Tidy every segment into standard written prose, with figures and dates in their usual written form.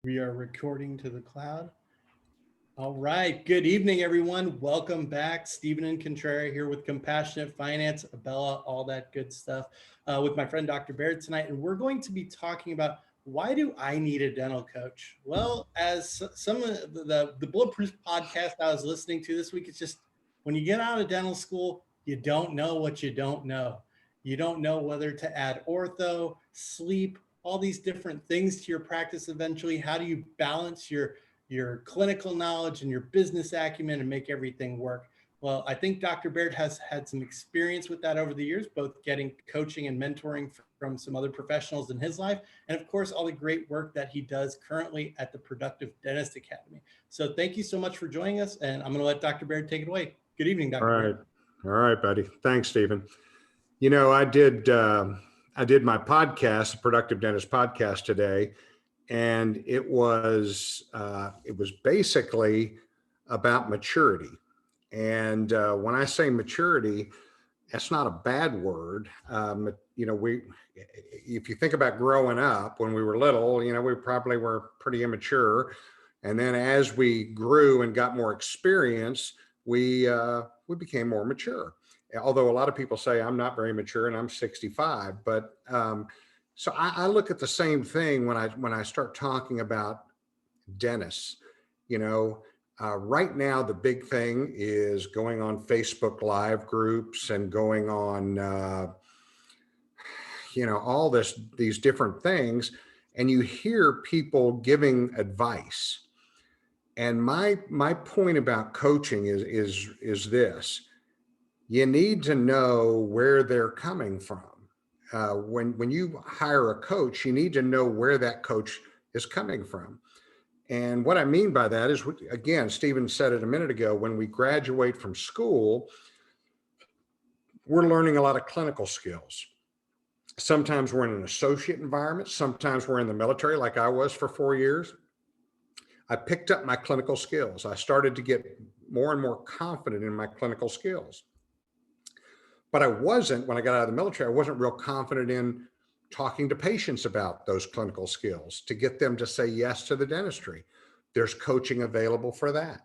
We are recording to the cloud. All right. Good evening, everyone. Welcome back. Stephen and Contraria here with Compassionate Finance, Abella, all that good stuff, with my friend Dr. Baird tonight. And we're going to be talking about why do I need a dental coach? Well, as some of the Bulletproof podcast I was listening to this week, it's just when you get out of dental school, you don't know what you don't know. You don't know whether to add ortho, sleep, all these different things to your practice eventually. How do you balance your clinical knowledge and your business acumen and make everything work? Well, I think Dr. Baird has had some experience with that over the years, both getting coaching and mentoring from some other professionals in his life, and of course, all the great work that he does currently at the Productive Dentist Academy. So thank you so much for joining us, and I'm going to let Dr. Baird take it away. Good evening, All Dr. right. Baird. All right, buddy. Thanks, Stephen. You know, I did my podcast, the Productive Dentist podcast today, and it was basically about maturity. And when I say maturity, that's not a bad word. If you think about growing up when we were little, we probably were pretty immature, and then as we grew and got more experience, we became more mature. Although a lot of people say I'm not very mature and I'm 65, but so I look at the same thing when I start talking about dentists. Right now the big thing is going on Facebook Live groups and going on all these different things, and you hear people giving advice. And my point about coaching is this: you need to know where they're coming from. When you hire a coach, you need to know where that coach is coming from. And what I mean by that is, again, Stephen said it a minute ago, when we graduate from school, we're learning a lot of clinical skills. Sometimes we're in an associate environment. Sometimes we're in the military, like I was for 4 years. I picked up my clinical skills. I started to get more and more confident in my clinical skills. But when I got out of the military, I wasn't real confident in talking to patients about those clinical skills to get them to say yes to the dentistry. There's coaching available for that.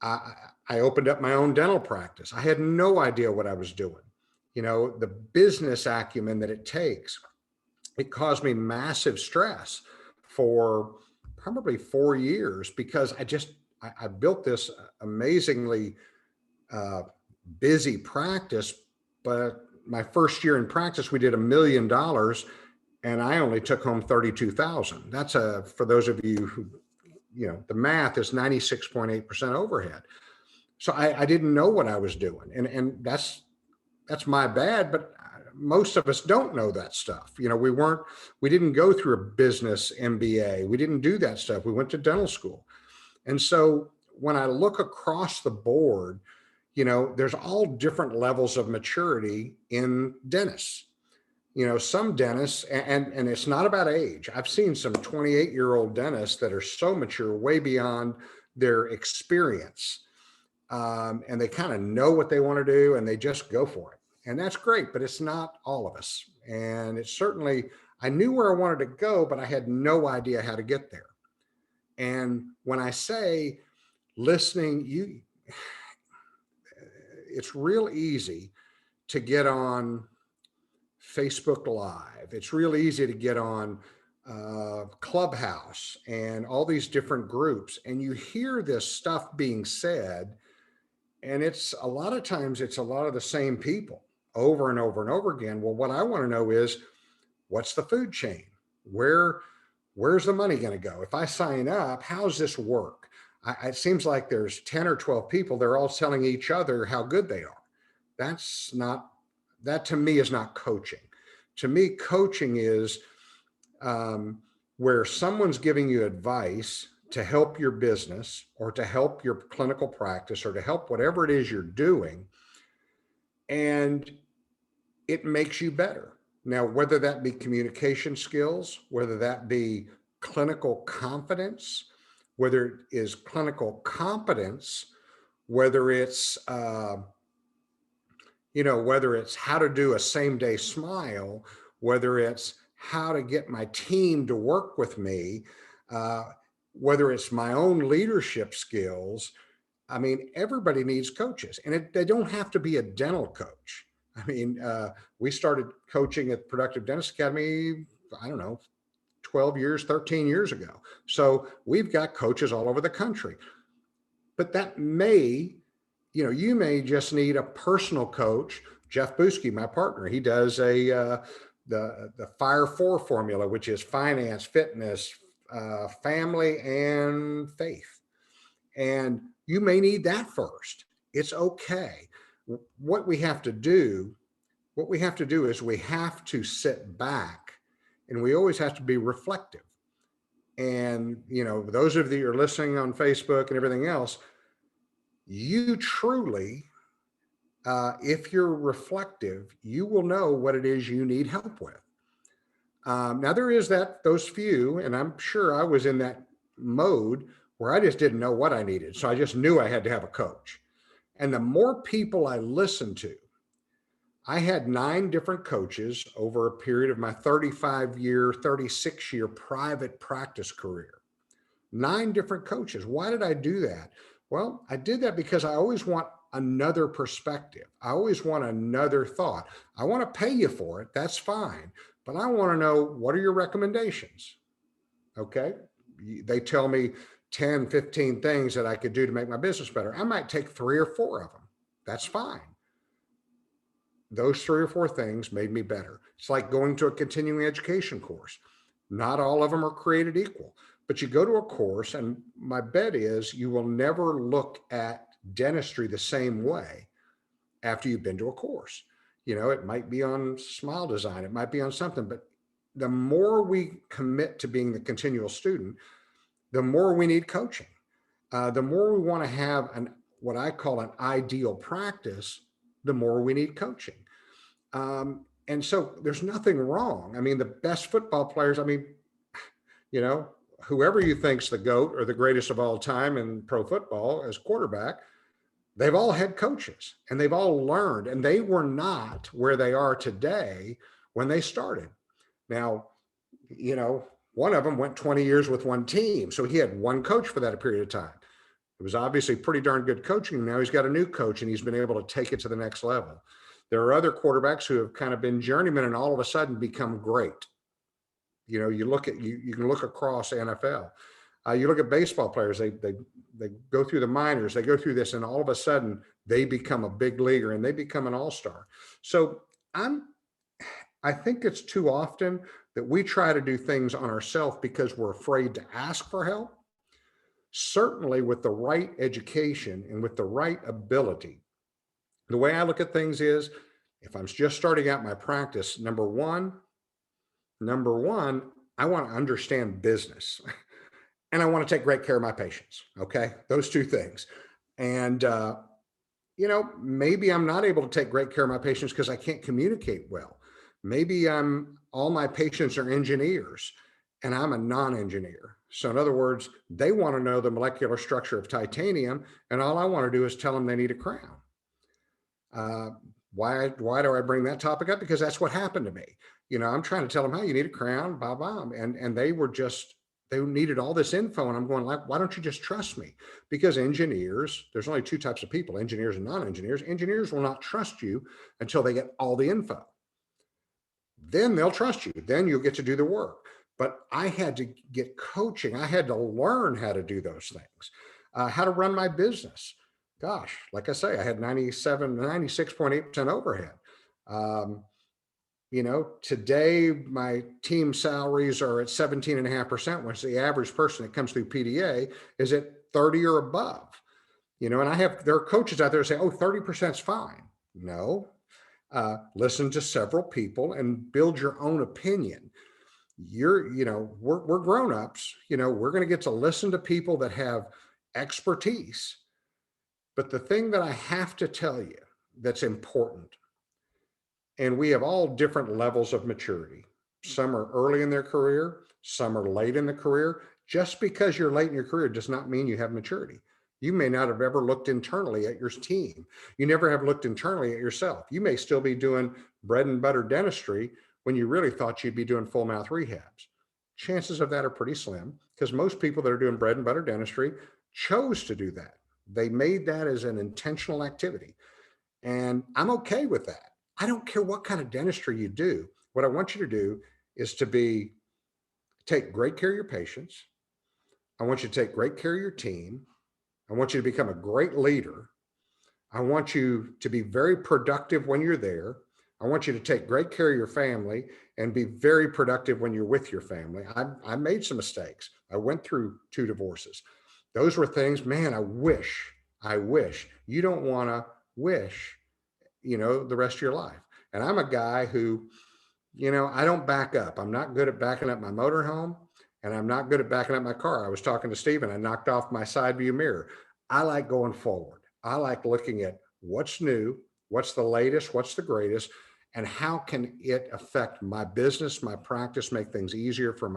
I opened up my own dental practice. I had no idea what I was doing. The business acumen that it takes, it caused me massive stress for probably 4 years, because I built this amazingly busy practice. But my first year in practice, we did $1 million, and I only took home 32,000. That's for those of you who, the math is 96.8% overhead. So I didn't know what I was doing, and that's my bad. But most of us don't know that stuff. We didn't go through a business MBA. We didn't do that stuff. We went to dental school. And so when I look across the board, there's all different levels of maturity in dentists. Some dentists, and it's not about age. I've seen some 28-year-old dentists that are so mature, way beyond their experience. And they kind of know what they want to do, and they just go for it. And that's great, but it's not all of us. And it's certainly, I knew where I wanted to go, but I had no idea how to get there. And when I say listening, it's real easy to get on Facebook Live. It's real easy to get on Clubhouse and all these different groups. And you hear this stuff being said, and it's a lot of times it's a lot of the same people over and over and over again. Well, what I want to know is, what's the food chain? Where's the money going to go? If I sign up, how's this work? It seems like there's 10 or 12 people. They're all telling each other how good they are. That to me is not coaching. To me, coaching is where someone's giving you advice to help your business, or to help your clinical practice, or to help whatever it is you're doing, and it makes you better. Now, whether that be communication skills, whether that be clinical confidence, whether it is clinical competence, whether it's whether it's how to do a same-day smile, whether it's how to get my team to work with me, whether it's my own leadership skills. I mean, everybody needs coaches, and they don't have to be a dental coach. I mean, we started coaching at Productive Dentist Academy, I don't know, 12 years, 13 years ago. So we've got coaches all over the country. But that may, you may just need a personal coach. Jeff Buski, my partner, he does the Fire Four formula, which is finance, fitness, family, and faith. And you may need that first. It's okay. What we have to do is we have to sit back, and we always have to be reflective. And, those of you who are listening on Facebook and everything else, you truly, if you're reflective, you will know what it is you need help with. Now there is those few, and I'm sure I was in that mode where I just didn't know what I needed. So I just knew I had to have a coach. And the more people I listened to, I had 9 different coaches over a period of my 35-year, 36-year private practice career. 9 different coaches. Why did I do that? Well, I did that because I always want another perspective. I always want another thought. I want to pay you for it. That's fine. But I want to know, what are your recommendations? Okay. They tell me 10, 15 things that I could do to make my business better. I might take 3 or 4 of them. That's fine. Those 3 or 4 things made me better. It's like going to a continuing education course. Not all of them are created equal, but you go to a course, and my bet is you will never look at dentistry the same way after you've been to a course. It might be on smile design, it might be on something, but the more we commit to being the continual student, the more we need coaching. The more we want to have what I call an ideal practice, the more we need coaching. And so there's nothing wrong. I mean, the best football players, whoever you think's the GOAT or the greatest of all time in pro football as quarterback, they've all had coaches, and they've all learned, and they were not where they are today when they started. Now, one of them went 20 years with one team. So he had one coach for that period of time. It was obviously pretty darn good coaching. Now he's got a new coach, and he's been able to take it to the next level. There are other quarterbacks who have kind of been journeymen and all of a sudden become great. You can look across NFL. You look at baseball players, they go through the minors, they go through this, and all of a sudden they become a big leaguer and they become an all-star. So I think it's too often that we try to do things on ourselves because we're afraid to ask for help. Certainly with the right education and with the right ability, the way I look at things is, if I'm just starting out my practice, number one, I want to understand business and I want to take great care of my patients. Okay. Those 2 things. And, maybe I'm not able to take great care of my patients because I can't communicate well. Maybe all my patients are engineers and I'm a non-engineer. So in other words, they want to know the molecular structure of titanium, and all I want to do is tell them they need a crown. Why do I bring that topic up? Because that's what happened to me. I'm trying to tell them, how you need a crown, blah, blah. And they needed all this info. And I'm going, like, why don't you just trust me? Because engineers, there's only 2 types of people, engineers and non-engineers. Engineers will not trust you until they get all the info. Then they'll trust you. Then you'll get to do the work. But I had to get coaching. I had to learn how to do those things, how to run my business. Gosh, like I say, I had 96.8% overhead. Today my team salaries are at 17.5%, which the average person that comes through PDA is at 30 or above. And there are coaches out there who say, oh, 30% is fine. No, listen to several people and build your own opinion. We're grown-ups, we're going to get to listen to people that have expertise. But the thing that I have to tell you that's important, and we have all different levels of maturity. Some are early in their career, some are late in the career. Just because you're late in your career does not mean you have maturity. You may not have ever looked internally at your team. You never have looked internally at yourself. You may still be doing bread and butter dentistry when you really thought you'd be doing full mouth rehabs? Chances of that are pretty slim, because most people that are doing bread and butter dentistry chose to do that. They made that as an intentional activity. And I'm okay with that. I don't care what kind of dentistry you do. What I want you to do is take great care of your patients. I want you to take great care of your team. I want you to become a great leader. I want you to be very productive when you're there. I want you to take great care of your family and be very productive when you're with your family. I made some mistakes. I went through 2 divorces. Those were things, man, I wish you don't want to wish, the rest of your life. And I'm a guy who, I don't back up. I'm not good at backing up my motorhome, and I'm not good at backing up my car. I was talking to Stephen. I knocked off my side view mirror. I like going forward. I like looking at what's new, what's the latest, what's the greatest, and how can it affect my business, my practice, make things easier for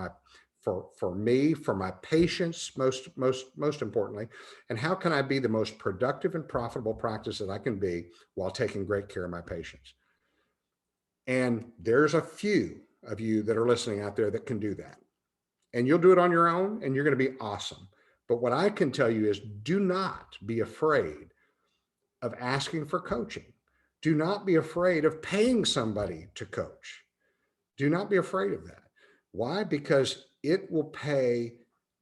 me, for my patients, most importantly, and how can I be the most productive and profitable practice that I can be while taking great care of my patients? And there's a few of you that are listening out there that can do that. And you'll do it on your own, and you're going to be awesome. But what I can tell you is, do not be afraid of asking for coaching. Do not be afraid of paying somebody to coach. Do not be afraid of that. Why? Because it will pay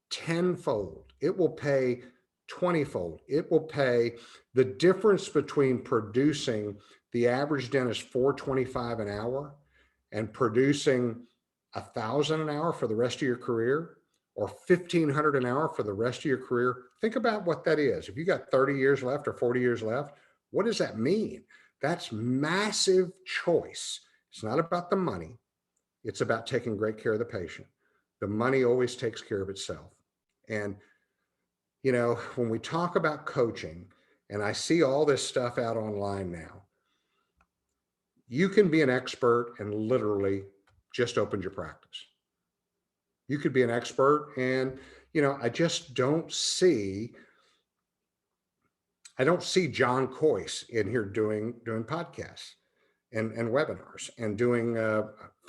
tenfold. It will pay 20-fold. It will pay the difference between producing the average dentist $425 an hour and producing $1,000 an hour for the rest of your career, or $1,500 an hour for the rest of your career. Think about what that is. If you got 30 years left or 40 years left, what does that mean? That's massive choice. It's not about the money. It's about taking great care of the patient. The money always takes care of itself. And, when we talk about coaching, and I see all this stuff out online now, you can be an expert and literally just opened your practice. You could be an expert, and, I just don't see John Coyce in here doing podcasts and webinars and doing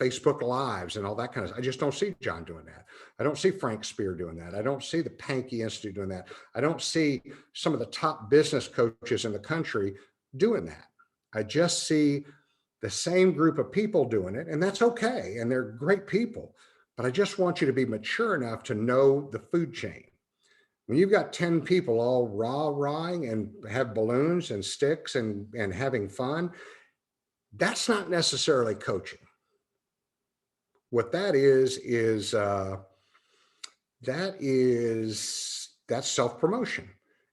Facebook Lives and all that kind of stuff. I just don't see John doing that. I don't see Frank Spear doing that. I don't see the Pankey Institute doing that. I don't see some of the top business coaches in the country doing that. I just see the same group of people doing it, and that's okay. And they're great people. But I just want you to be mature enough to know the food chain. When you've got 10 people all rah-rahing and have balloons and sticks and having fun, that's not necessarily coaching. What that is that's self-promotion.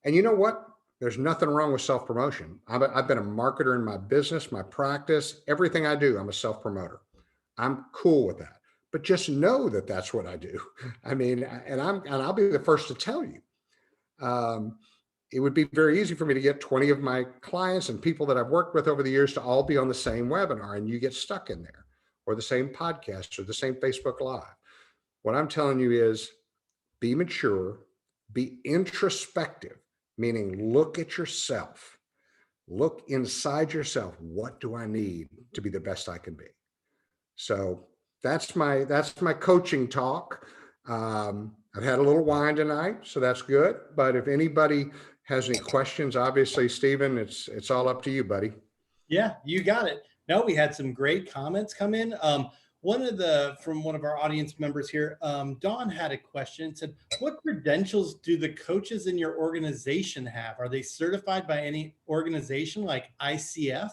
And you know what? There's nothing wrong with self-promotion. I've been a marketer in my business, my practice, everything I do, I'm a self-promoter. I'm cool with that. But just know that that's what I do. I mean, and I'll be the first to tell you. It would be very easy for me to get 20 of my clients and people that I've worked with over the years to all be on the same webinar, and you get stuck in there, or the same podcast, or the same Facebook Live. What I'm telling you is, be mature, be introspective, meaning look at yourself, look inside yourself. What do I need to be the best I can be? So that's my coaching talk. I've had a little wine tonight, so that's good. But if anybody has any questions, obviously, Stephen, it's all up to you, buddy. Yeah, you got it. No, we had some great comments come in. From one of our audience members here, Dawn had a question. It said, what credentials do the coaches in your organization have? Are they certified by any organization like ICF?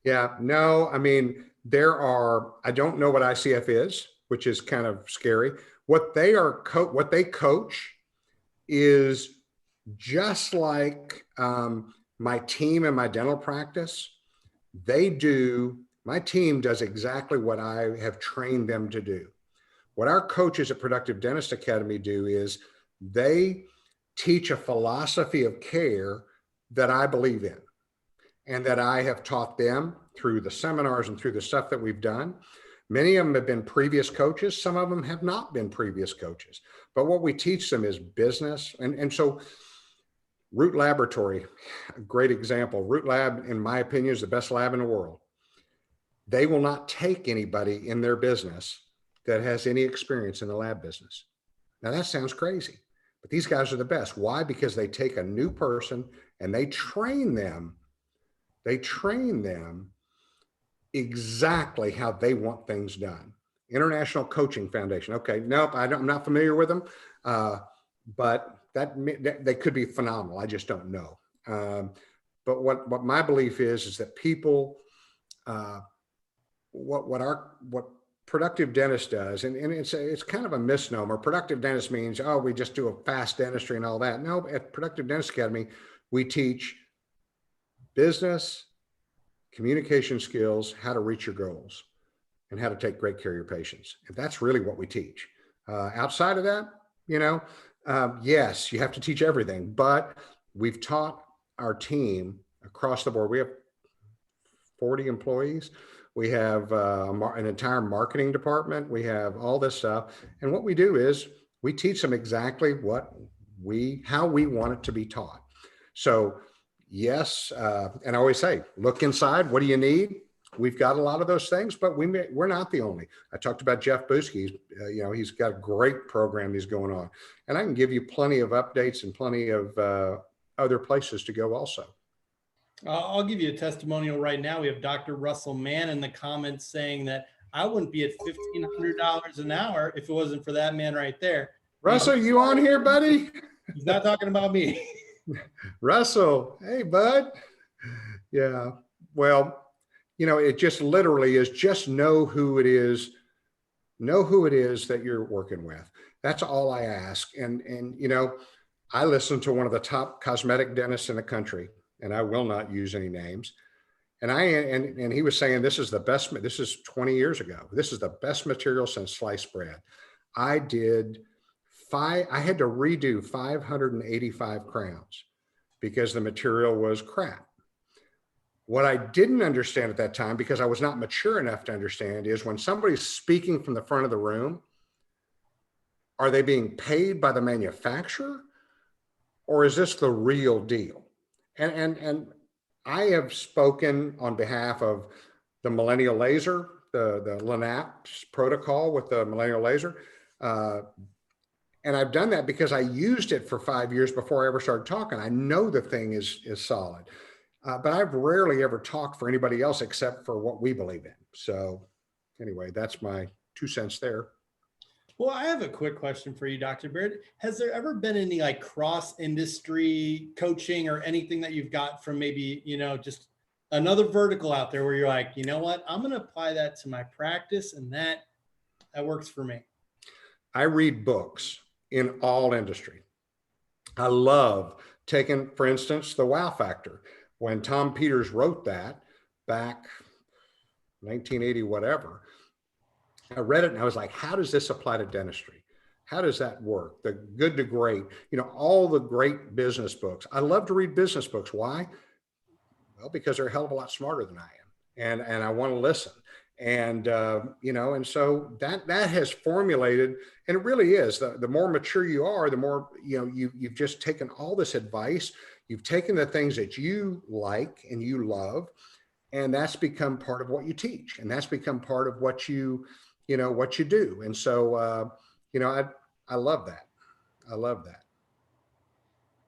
Yeah, no, I mean, I don't know what ICF is, which is kind of scary. What they coach is just like my team and my dental practice. My team does exactly what I have trained them to do. What our coaches at Productive Dentist Academy do is they teach a philosophy of care that I believe in, and that I have taught them through the seminars and through the stuff that we've done. Many of them have been previous coaches. Some of them have not been previous coaches. But what we teach them is business. And so Root Laboratory, a great example. Root Lab, in my opinion, is the best lab in the world. they will not take anybody in their business that has any experience in the lab business. Now that sounds crazy, but these guys are the best. Why? Because they take a new person and they train them. They train them exactly how they want things done. International Coaching Foundation. Okay, nope, I'm not familiar with them, but that they could be phenomenal. I just don't know. But what my belief is that people, what productive dentist does, and it's kind of a misnomer. Productive dentist means, oh, we just do a fast dentistry and all that. No, at Productive Dentist Academy, we teach business, communication skills, how to reach your goals, and how to take great care of your patients. And that's really what we teach. Outside of that, yes, you have to teach everything, but we've taught our team across the board. We have 40 employees. We have an entire marketing department. We have all this stuff. And what we do is we teach them exactly how we want it to be taught. So yes, and I always say, look inside. What do you need? We've got a lot of those things, but we're not the only. I talked about Jeff Boosky. He's got a great program he's going on, and I can give you plenty of updates and plenty of other places to go also. I'll give you a testimonial right now. We have Dr. Russell Mann in the comments saying that I wouldn't be at $1,500 an hour if it wasn't for that man right there. Russell, you on here, buddy? He's not talking about me. Russell, hey, bud. Yeah. Well, it just literally is just know who it is that you're working with. That's all I ask. And I listen to one of the top cosmetic dentists in the country, and I will not use any names. And he was saying, this is 20 years ago. This is the best material since sliced bread. I had to redo 585 crowns because the material was crap. What I didn't understand at that time, because I was not mature enough to understand, is when somebody's speaking from the front of the room, are they being paid by the manufacturer, or is this the real deal? And I have spoken on behalf of the Millennial Laser, the LANAP's protocol with the Millennial Laser. And I've done that because I used it for 5 years before I ever started talking. I know the thing is solid. But I've rarely ever talked for anybody else except for what we believe in. So anyway, that's my 2 cents there. Well, I have a quick question for you, Dr. Baird. Has there ever been any cross-industry coaching or anything that you've got from maybe, just another vertical out there where you're like, you know what, I'm going to apply that to my practice and that works for me? I read books in all industry. I love taking, for instance, the wow factor. When Tom Peters wrote that back 1980, whatever, I read it and I was like, how does this apply to dentistry? How does that work? The good to great, all the great business books. I love to read business books. Why? Well, because they're a hell of a lot smarter than I am. And I want to listen. And, and so that has formulated, and it really is, the more mature you are, the more, you've just taken all this advice. You've taken the things that you like and you love, and that's become part of what you teach. And that's become part of what you do. And so, I love that. I love that.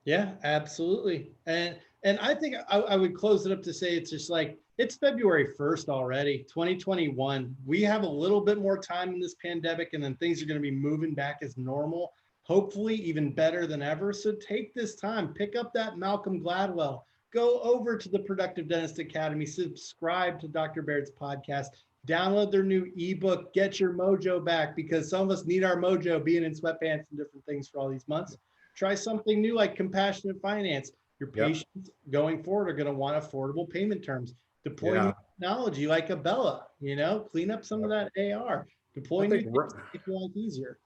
Yeah, absolutely. And I think I would close it up to say, it's just it's February 1st already, 2021. We have a little bit more time in this pandemic, and then things are going to be moving back as normal, hopefully even better than ever. So take this time, pick up that Malcolm Gladwell, go over to the Productive Dentist Academy, subscribe to Dr. Baird's podcast, download their new ebook, get your mojo back, because some of us need our mojo being in sweatpants and different things for all these months. Try something new like compassionate finance. Your patients going forward are going to want affordable payment terms. Deploy new technology like Abella, clean up some of that AR. Deploy new things to make your life easier.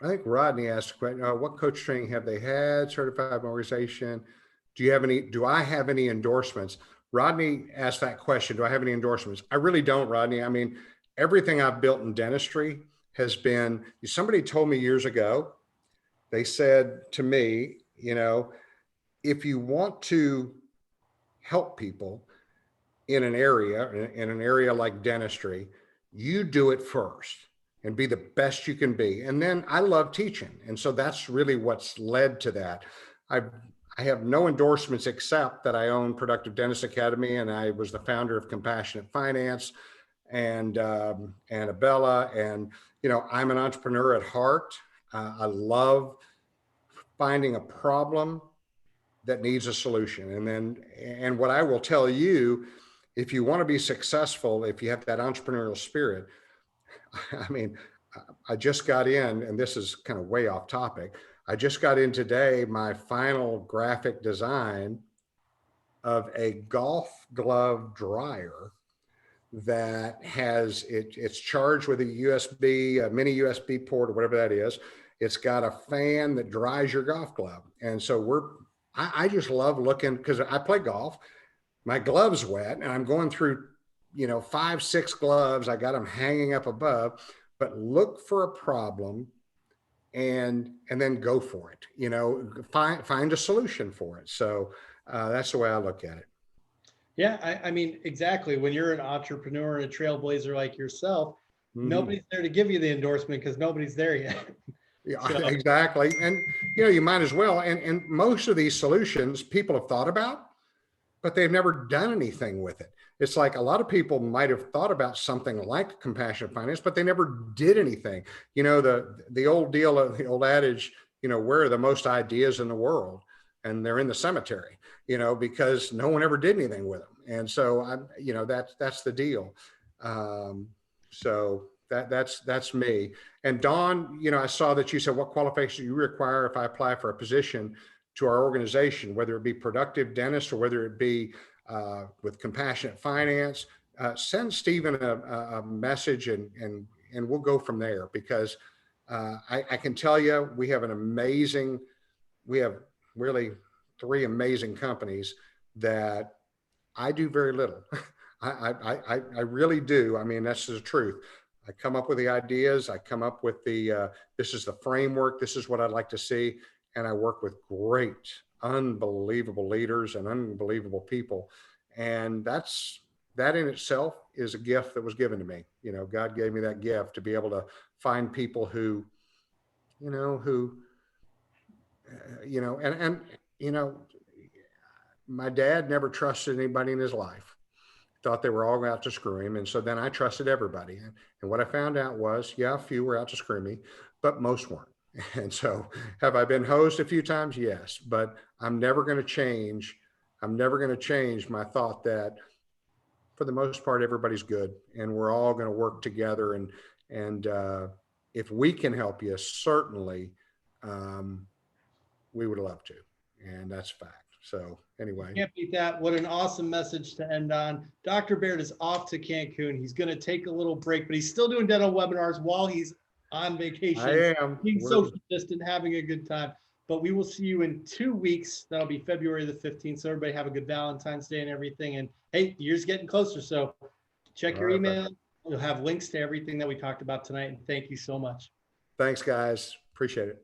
I think Rodney asked, what coach training have they had? Certified organization. Do I have any endorsements? Rodney asked that question. Do I have any endorsements? I really don't, Rodney. I mean, everything I've built in dentistry has been, somebody told me years ago, they said to me, if you want to help people in an area like dentistry, you do it first and be the best you can be. And then I love teaching. And so that's really what's led to that. I have no endorsements except that I own Productive Dentist Academy, and I was the founder of Compassionate Finance and Abella. And, you know, I'm an entrepreneur at heart. I love finding a problem that needs a solution. And what I will tell you, if you want to be successful, if you have that entrepreneurial spirit, I mean, I just got in, and this is kind of way off topic. I just got in today my final graphic design of a golf glove dryer that has it's charged with a USB, a mini USB port or whatever that is. It's got a fan that dries your golf glove. And so I just love looking, because I play golf, my glove's wet and I'm going through, you know, 5, 6 gloves. I got them hanging up above, but look for a problem and then go for it, you know, find a solution for it. So that's the way I look at it. Yeah, I mean, exactly. When you're an entrepreneur and a trailblazer like yourself, nobody's there to give you the endorsement because nobody's there yet. Yeah, So, exactly. And, you know, you might as well. And most of these solutions people have thought about, but they've never done anything with it. It's like a lot of people might have thought about something like compassionate finance, but they never did anything. You know, the old deal, the old adage, you know, where are the most ideas in the world? And they're in the cemetery, you know, because no one ever did anything with them. And so you know, that's the deal. So that's me. And Dawn, you know, I saw that you said, what qualifications you require if I apply for a position to our organization, whether it be Productive Dentist or whether it be with Compassionate Finance. Send Stephen a message and we'll go from there, because I can tell you we have we have really 3 amazing companies that I do very little. I really do. I mean, that's the truth. I come up with the ideas. I come up with this is the framework. This is what I'd like to see. And I work with great, unbelievable leaders and unbelievable people. And that in itself is a gift that was given to me. You know, God gave me that gift to be able to find people who, you know, you know, my dad never trusted anybody in his life, thought they were all out to screw him. And so then I trusted everybody. And what I found out was, yeah, a few were out to screw me, but most weren't. And so have I been hosed a few times? Yes, but I'm never going to change. I'm never going to change my thought that for the most part, everybody's good and we're all going to work together. And if we can help you, certainly we would love to. And that's a fact. So anyway. Can't beat that. What an awesome message to end on. Dr. Baird is off to Cancun. He's going to take a little break, but he's still doing dental webinars while he's on vacation. I am. Being social distant, having a good time. But we will see you in 2 weeks. That'll be February the 15th. So everybody have a good Valentine's Day and everything. And hey, the year's getting closer. So check your email. You'll have links to everything that we talked about tonight. And thank you so much. Thanks, guys. Appreciate it.